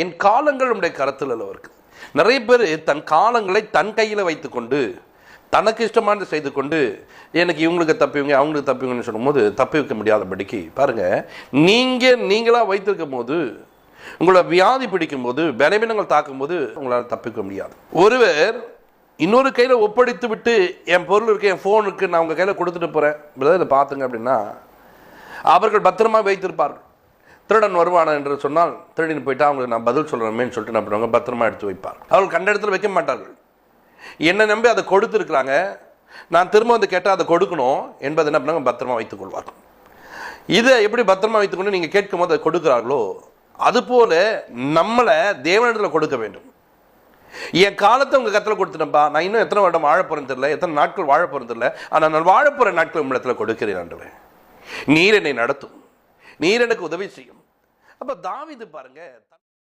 என் காலங்கள் உடைய கருத்தில் இருக்கு. நிறைய பேர் தன் காலங்களை தன் கையில் வைத்துக்கொண்டு தனக்கு இஷ்டமானது செய்து கொண்டு எனக்கு இவங்களுக்கு தப்பிவங்க அவங்களுக்கு தப்பிவங்கன்னு சொல்லும்போது தப்பி வைக்க முடியாதபடிக்கு பாருங்க, நீங்களா வைத்திருக்கும் போது உங்களை வியாதி பிடிக்கும் போது பலவீனங்கள் தாக்கும் போது உங்களால் தப்பிக்க முடியாது. ஒருவர் இன்னொரு கையில் ஒப்படைத்து விட்டு என் பொருள் இருக்கு, என் ஃபோன் இருக்கு, நான் உங்கள் கையில் கொடுத்துட்டு போகிறேன் இதை பார்த்துங்க அப்படின்னா அவர்கள் பத்திரமா வைத்திருப்பார்கள். திருடன் வருவான என்று சொன்னால் திருடின்னு போயிட்டா அவங்களுக்கு நான் பதில் சொல்கிறேன்னு சொல்லிட்டு என்ன பண்ணுவாங்க, பத்திரமா எடுத்து வைப்பார். அவர்கள் கண்ட இடத்துல வைக்க மாட்டார்கள். என்னை நம்பி அதை கொடுத்துருக்குறாங்க, நான் திரும்ப வந்து கேட்டால் அதை கொடுக்கணும் என்பது என்ன பண்ணாங்க, பத்திரமா வைத்துக் கொள்வார்கள். இதை எப்படி பத்திரமா வைத்துக்கொண்டு நீங்கள் கேட்கும் போது அதை கொடுக்குறார்களோ அதுபோல நம்மளை தேவனிடத்தில் கொடுக்க வேண்டும். என் காலத்தை உங்கள் கத்தில் கொடுத்துட்டேன்ப்பா, நான் இன்னும் எத்தனை வருடம் வாழ போகிறேன்னு தெரியல, எத்தனை நாட்கள் வாழ போகிறேன்னு தெரியல, ஆனால் நான் வாழ போகிற நாட்கள் உங்களிடத்தில் கொடுக்கிறேன் ஆண்டவரே. நீர் என்னை நடத்தும், நீர் எனக்கு உதவி செய்யும். அப்போ தாவீது பாருங்க.